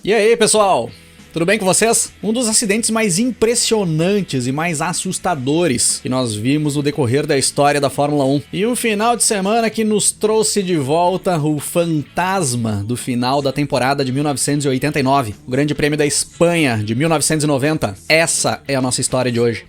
E aí, pessoal? Tudo bem com vocês? Um dos acidentes mais impressionantes e mais assustadores que nós vimos no decorrer da história da Fórmula 1. E um final de semana que nos trouxe de volta o fantasma do final da temporada de 1989, o Grande Prêmio da Espanha de 1990. Essa é a nossa história de hoje.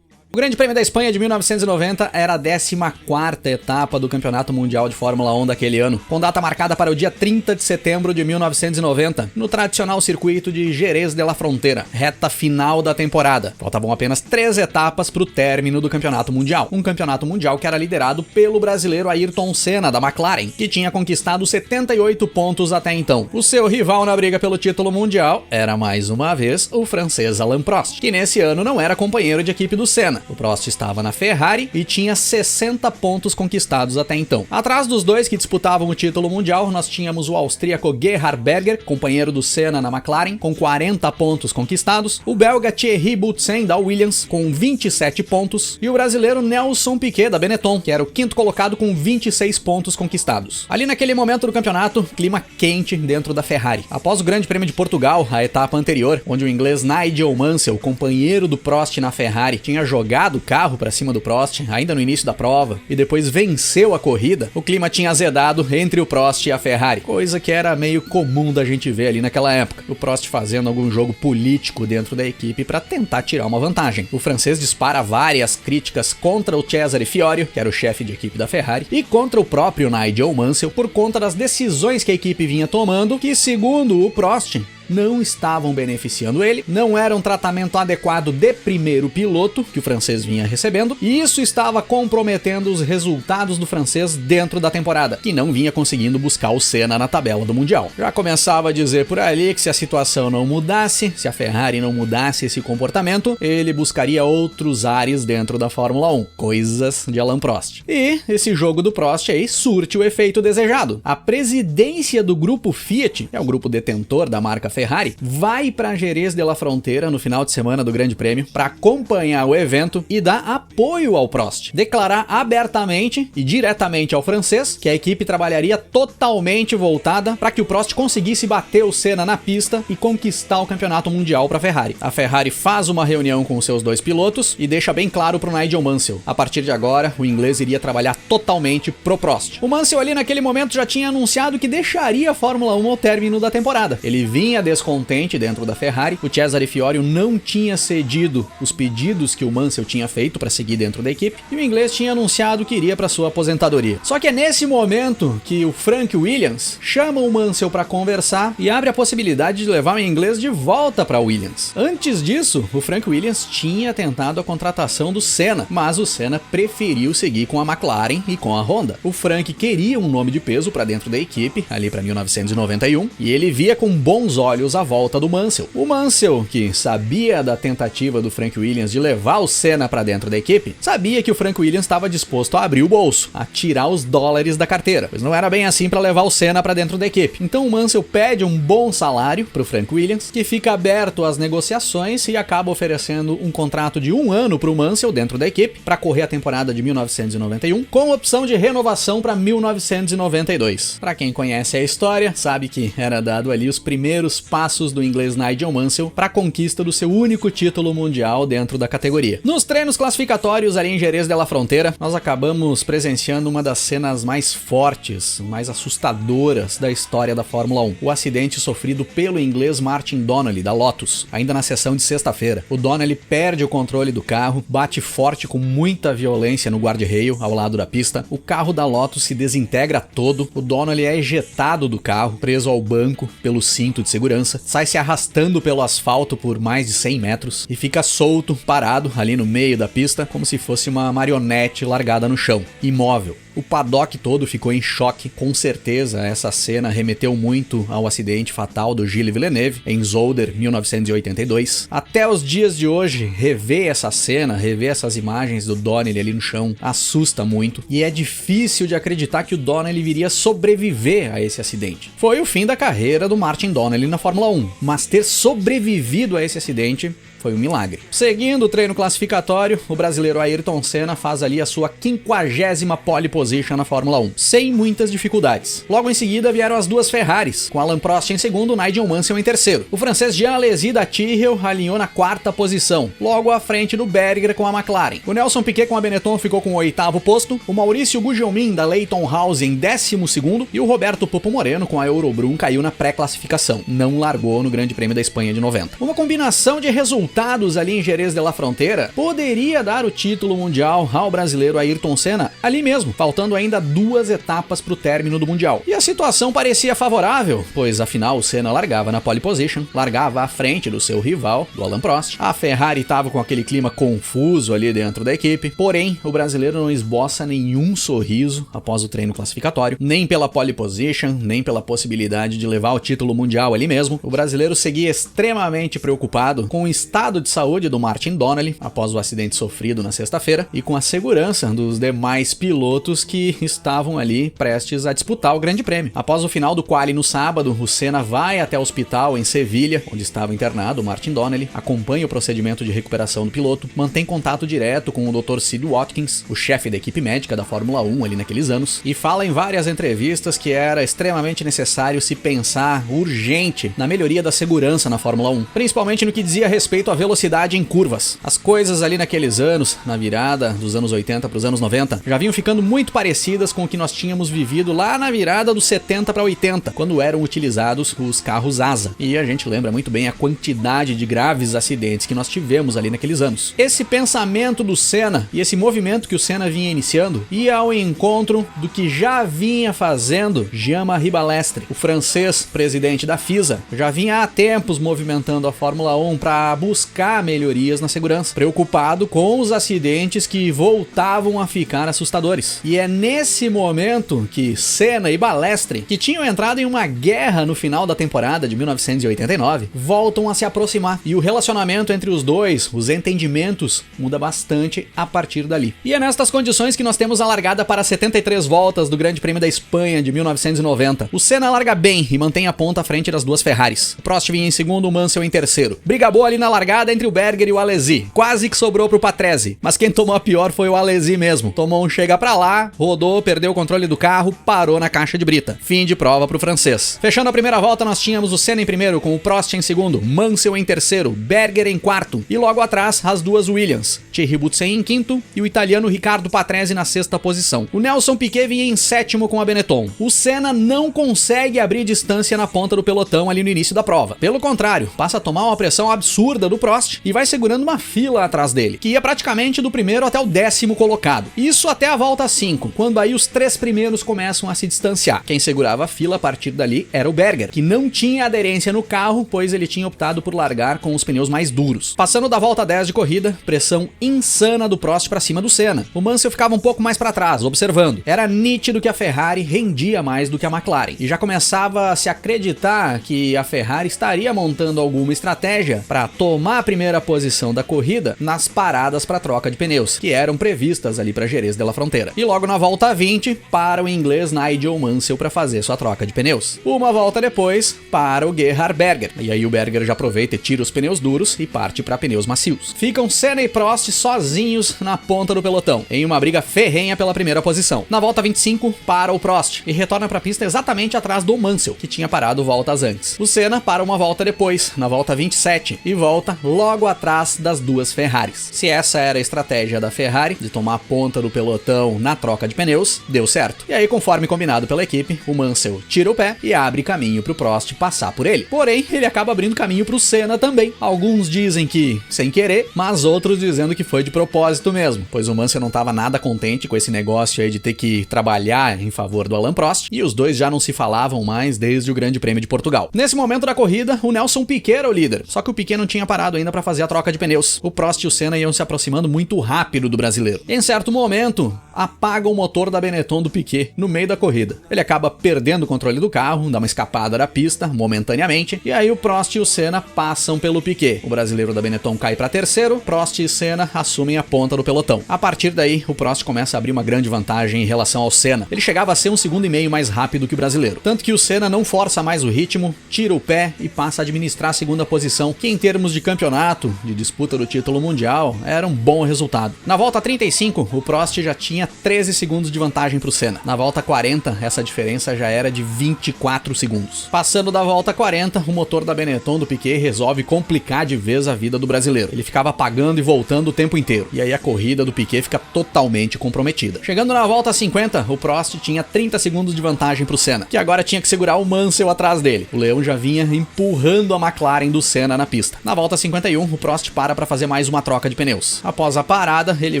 O Grande Prêmio da Espanha de 1990 era a 14ª etapa do Campeonato Mundial de Fórmula 1 daquele ano, com data marcada para o dia 30 de setembro de 1990, no tradicional circuito de Jerez de la Frontera, reta final da temporada. Faltavam apenas 3 etapas para o término do Campeonato Mundial, um Campeonato Mundial que era liderado pelo brasileiro Ayrton Senna, da McLaren, que tinha conquistado 78 pontos até então. O seu rival na briga pelo título mundial era, mais uma vez, o francês Alain Prost, que nesse ano não era companheiro de equipe do Senna. O Prost estava na Ferrari e tinha 60 pontos conquistados até então. Atrás dos dois que disputavam o título mundial, nós tínhamos o austríaco Gerhard Berger, companheiro do Senna na McLaren, com 40 pontos conquistados, o belga Thierry Boutsen da Williams, com 27 pontos, e o brasileiro Nelson Piquet da Benetton, que era o quinto colocado com 26 pontos conquistados. Ali naquele momento do campeonato, clima quente dentro da Ferrari. Após o Grande Prêmio de Portugal, a etapa anterior, onde o inglês Nigel Mansell, companheiro do Prost na Ferrari, tinha jogado o carro para cima do Prost, ainda no início da prova, e depois venceu a corrida, o clima tinha azedado entre o Prost e a Ferrari, coisa que era meio comum da gente ver ali naquela época. O Prost fazendo algum jogo político dentro da equipe para tentar tirar uma vantagem. O francês dispara várias críticas contra o Cesare Fiorio, que era o chefe de equipe da Ferrari, e contra o próprio Nigel Mansell por conta das decisões que a equipe vinha tomando, que, segundo o Prost, não estavam beneficiando ele, não era um tratamento adequado de primeiro piloto que o francês vinha recebendo, e isso estava comprometendo os resultados do francês dentro da temporada, que não vinha conseguindo buscar o Senna na tabela do Mundial. Já começava a dizer por ali que se a situação não mudasse, se a Ferrari não mudasse esse comportamento, ele buscaria outros ares dentro da Fórmula 1, coisas de Alain Prost. E esse jogo do Prost aí surte o efeito desejado. A presidência do grupo Fiat, que é o grupo detentor da marca Ferrari, vai para Jerez de la Frontera no final de semana do Grande Prêmio para acompanhar o evento e dar apoio ao Prost. Declarar abertamente e diretamente ao francês que a equipe trabalharia totalmente voltada para que o Prost conseguisse bater o Senna na pista e conquistar o campeonato mundial para a Ferrari. A Ferrari faz uma reunião com os seus dois pilotos e deixa bem claro para o Nigel Mansell: a partir de agora, o inglês iria trabalhar totalmente pro Prost. O Mansell ali naquele momento já tinha anunciado que deixaria a Fórmula 1 ao término da temporada. Ele vinha descontente dentro da Ferrari, o Cesare Fiorio não tinha cedido os pedidos que o Mansell tinha feito para seguir dentro da equipe, e o inglês tinha anunciado que iria para sua aposentadoria. Só que é nesse momento que o Frank Williams chama o Mansell para conversar e abre a possibilidade de levar o inglês de volta para Williams. Antes disso, o Frank Williams tinha tentado a contratação do Senna, mas o Senna preferiu seguir com a McLaren e com a Honda. O Frank queria um nome de peso para dentro da equipe, ali para 1991, e ele via com bons olhos a volta do Mansell. O Mansell, que sabia da tentativa do Frank Williams de levar o Senna para dentro da equipe, sabia que o Frank Williams estava disposto a abrir o bolso, a tirar os dólares da carteira, pois não era bem assim para levar o Senna para dentro da equipe. Então o Mansell pede um bom salário para o Frank Williams, que fica aberto às negociações e acaba oferecendo um contrato de 1 ano para o Mansell dentro da equipe, para correr a temporada de 1991, com opção de renovação para 1992. Para quem conhece a história, sabe que era dado ali os primeiros passos do inglês Nigel Mansell para a conquista do seu único título mundial dentro da categoria. Nos treinos classificatórios ali em Jerez de la Frontera, nós acabamos presenciando uma das cenas mais fortes, mais assustadoras da história da Fórmula 1. O acidente sofrido pelo inglês Martin Donnelly, da Lotus, ainda na sessão de sexta-feira. O Donnelly perde o controle do carro, bate forte com muita violência no guarda-reio ao lado da pista. O carro da Lotus se desintegra todo, o Donnelly é ejetado do carro, preso ao banco pelo cinto de segurança, sai se arrastando pelo asfalto por mais de 100 metros e fica solto, parado ali no meio da pista, como se fosse uma marionete largada no chão, imóvel. O paddock todo ficou em choque, com certeza essa cena remeteu muito ao acidente fatal do Gilles Villeneuve em Zolder, 1982. Até os dias de hoje, rever essa cena, rever essas imagens do Donnelly ali no chão, assusta muito, e é difícil de acreditar que o Donnelly viria sobreviver a esse acidente. Foi o fim da carreira do Martin Donnelly na Fórmula 1, mas ter sobrevivido a esse acidente foi um milagre. Seguindo o treino classificatório, o brasileiro Ayrton Senna faz ali a sua 50ª pole position na Fórmula 1, sem muitas dificuldades. Logo em seguida vieram as duas Ferraris, com Alain Prost em segundo, Nigel Mansell em terceiro. O francês Jean Alesi da Tyrrell alinhou na 4ª posição, logo à frente do Berger com a McLaren. O Nelson Piquet com a Benetton ficou com o 8º posto, o Maurício Gugelmin da Leighton House em 12º e o Roberto Pupo Moreno com a Eurobrum caiu na pré-classificação. Não largou no Grande Prêmio da Espanha de 90. Uma combinação de resultados ali em Jerez de la Frontera poderia dar o título mundial ao brasileiro Ayrton Senna ali mesmo, faltando ainda 2 etapas para o término do mundial. E a situação parecia favorável, pois afinal o Senna largava na pole position, largava à frente do seu rival, do Alain Prost. A Ferrari estava com aquele clima confuso ali dentro da equipe, porém o brasileiro não esboça nenhum sorriso após o treino classificatório, nem pela pole position, nem pela possibilidade de levar o título mundial ali mesmo. O brasileiro seguia extremamente preocupado com o estado de saúde do Martin Donnelly após o acidente sofrido na sexta-feira e com a segurança dos demais pilotos que estavam ali prestes a disputar o Grande Prêmio. Após o final do quali no sábado, o Senna vai até o hospital em Sevilha, onde estava internado o Martin Donnelly, acompanha o procedimento de recuperação do piloto, mantém contato direto com o Dr. Sid Watkins, o chefe da equipe médica da Fórmula 1 ali naqueles anos, e fala em várias entrevistas que era extremamente necessário se pensar urgente na melhoria da segurança na Fórmula 1, principalmente no que dizia respeito à velocidade em curvas. As coisas ali naqueles anos, na virada dos anos 80 para os anos 90, já vinham ficando muito parecidas com o que nós tínhamos vivido lá na virada dos 70 para 80, quando eram utilizados os carros asa. E a gente lembra muito bem a quantidade de graves acidentes que nós tivemos ali naqueles anos. Esse pensamento do Senna e esse movimento que o Senna vinha iniciando ia ao encontro do que já vinha fazendo Jean-Marie Balestre, o francês presidente da FISA. Já vinha há tempos movimentando a Fórmula 1 para buscar melhorias na segurança, preocupado com os acidentes que voltavam a ficar assustadores. E é nesse momento que Senna e Balestre, que tinham entrado em uma guerra no final da temporada de 1989, voltam a se aproximar. E o relacionamento entre os dois, os entendimentos, muda bastante a partir dali. E é nestas condições que nós temos a largada para 73 voltas do Grande Prêmio da Espanha de 1990. O Senna larga bem e mantém a ponta à frente das duas Ferraris. O Prost vinha em segundo, o Mansell em terceiro. Briga boa ali na largada entre o Berger e o Alesi. Quase que sobrou pro Patrese, mas quem tomou a pior foi o Alesi mesmo. Tomou um chega pra lá, rodou, perdeu o controle do carro, parou na caixa de brita. Fim de prova pro francês. Fechando a primeira volta, nós tínhamos o Senna em primeiro, com o Prost em segundo, Mansell em terceiro, Berger em quarto e logo atrás as duas Williams, Thierry Boutsen em quinto e o italiano Riccardo Patrese na sexta posição. O Nelson Piquet vinha em sétimo com a Benetton. O Senna não consegue abrir distância na ponta do pelotão ali no início da prova. Pelo contrário, passa a tomar uma pressão absurda do Prost e vai segurando uma fila atrás dele, que ia praticamente do primeiro até o 10º colocado. Isso até a volta 5, quando aí os 3 primeiros começam a se distanciar. Quem segurava a fila a partir dali era o Berger, que não tinha aderência no carro, pois ele tinha optado por largar com os pneus mais duros. Passando da volta 10 de corrida, pressão insana do Prost para cima do Senna. O Mansell ficava um pouco mais para trás, observando. Era nítido que a Ferrari rendia mais do que a McLaren, e já começava a se acreditar que a Ferrari estaria montando alguma estratégia para tomar a primeira posição da corrida nas paradas para troca de pneus, que eram previstas ali para Jerez de la Frontera. E logo na volta 20, para o inglês Nigel Mansell para fazer sua troca de pneus. Uma volta depois, para o Gerhard Berger. E aí o Berger já aproveita e tira os pneus duros e parte para pneus macios. Ficam Senna e Prost sozinhos na ponta do pelotão, em uma briga ferrenha pela primeira posição. Na volta 25, para o Prost e retorna para a pista exatamente atrás do Mansell, que tinha parado voltas antes. O Senna para uma volta depois, na volta 27, e volta logo atrás das duas Ferraris. Se essa era a estratégia da Ferrari, de tomar a ponta do pelotão na troca de pneus, deu certo. E aí, conforme combinado pela equipe, o Mansell tira o pé e abre caminho para o Prost passar por ele. Porém, ele acaba abrindo caminho para o Senna também. Alguns dizem que sem querer, mas outros dizendo que foi de propósito mesmo, pois o Mansell não estava nada contente com esse negócio aí de ter que trabalhar em favor do Alain Prost, e os dois já não se falavam mais desde o Grande Prêmio de Portugal. Nesse momento da corrida, o Nelson Piquet era o líder, só que o Piquet não tinha parado ainda para fazer a troca de pneus. O Prost e o Senna iam se aproximando muito rápido do brasileiro. Em certo momento, apaga o motor da Benetton do Piquet no meio da corrida. Ele acaba perdendo o controle do carro, dá uma escapada da pista momentaneamente, e aí o Prost e o Senna passam pelo Piquet. O brasileiro da Benetton cai para terceiro, Prost e Senna assumem a ponta do pelotão. A partir daí, o Prost começa a abrir uma grande vantagem em relação ao Senna. Ele chegava a ser 1,5 segundo mais rápido que o brasileiro. Tanto que o Senna não força mais o ritmo, tira o pé e passa a administrar a segunda posição, que em termos de campeonato, de disputa do título mundial, era um bom resultado. Na volta 35, o Prost já tinha 13 segundos de vantagem para o Senna. Na volta 40, essa diferença já era de 24 segundos. Passando da volta 40, o motor da Benetton do Piquet resolve complicar de vez a vida do brasileiro. Ele ficava apagando e voltando o tempo inteiro. E aí a corrida do Piquet fica totalmente comprometida. Chegando na volta 50, o Prost tinha 30 segundos de vantagem para o Senna, que agora tinha que segurar o Mansell atrás dele. O Leão já vinha empurrando a McLaren do Senna na pista. Na volta 51, o Prost para fazer mais uma troca de pneus. Após a parada, ele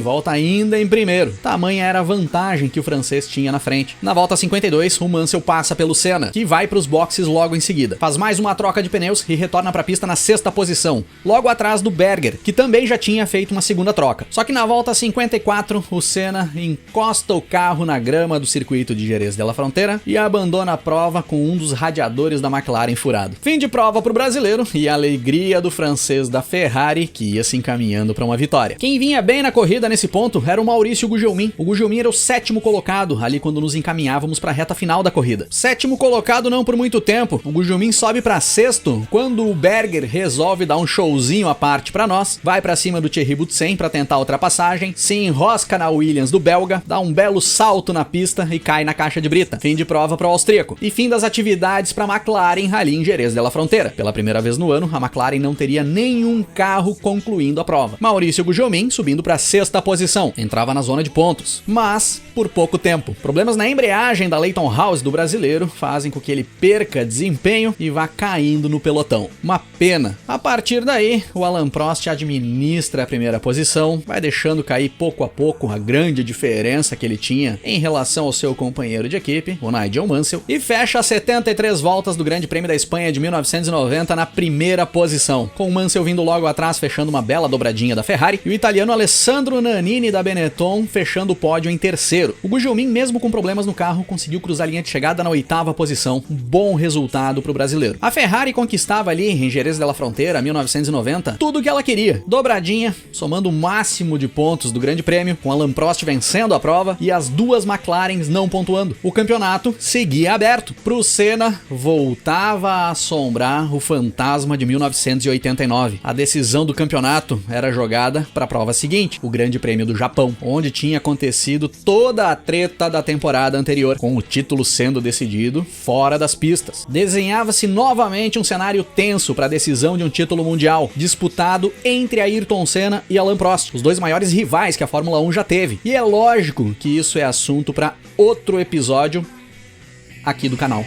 volta ainda em primeiro. Tamanha era a vantagem que o francês tinha na frente. Na volta 52, o Mansell passa pelo Senna, que vai para os boxes logo em seguida. Faz mais uma troca de pneus e retorna para a pista na sexta posição, logo atrás do Berger, que também já tinha feito uma segunda troca. Só que na volta 54, o Senna encosta o carro na grama do circuito de Jerez de la Frontera e abandona a prova com um dos radiadores da McLaren furado. Fim de prova para o brasileiro e a alegria do francês da Ferrari, que ia se encaminhando para uma vitória. Quem vinha bem na corrida nesse ponto era o Maurício Gugelmin. O Gugelmin era o sétimo colocado ali quando nos encaminhávamos para a reta final da corrida. Sétimo colocado não por muito tempo. O Gugelmin sobe para sexto quando o Berger resolve dar um showzinho à parte para nós, vai para cima do Thierry Boutsen para tentar a ultrapassagem, se enrosca na Williams do belga, dá um belo salto na pista e cai na caixa de brita. Fim de prova para o austríaco. E fim das atividades para a McLaren ali em Jerez de la Frontera. Pela primeira vez no ano, a McLaren não teria nenhum carro concluindo a prova. Maurício Gugelmin subindo para a sexta posição. Entrava na zona de pontos, mas por pouco tempo. Problemas na embreagem da Leyton House do brasileiro fazem com que ele perca desempenho e vá caindo no pelotão. Uma pena. A partir daí, o Alain Prost administra a primeira posição, vai deixando cair pouco a pouco a grande diferença que ele tinha em relação ao seu companheiro de equipe, o Nigel Mansell, e fecha as 73 voltas do Grande Prêmio da Espanha de 1990 na primeira posição, com o Mansell vindo logo atrás fechando uma bela dobradinha da Ferrari e o italiano Alessandro Nannini da Benetton fechando o pódio em terceiro. O Gugelmin, mesmo com problemas no carro, conseguiu cruzar a linha de chegada na oitava posição, um bom resultado para o brasileiro. A Ferrari conquistava ali em Jerez de la Frontera 1990 tudo o que ela queria, dobradinha, somando o máximo de pontos do Grande Prêmio, com Alain Prost vencendo a prova e as duas McLarens não pontuando. O campeonato seguia aberto. Pro Senna, voltava a assombrar o fantasma de 1989. A decisão do campeonato era jogada para a prova seguinte, o Grande Prêmio do Japão, onde tinha acontecido toda a treta da temporada anterior, com o título sendo decidido fora das pistas. Desenhava-se novamente um cenário tenso para a decisão de um título mundial, disputado entre Ayrton Senna e Alain Prost, os dois maiores rivais que a Fórmula 1 já teve. E é lógico que isso é assunto para outro episódio aqui do canal.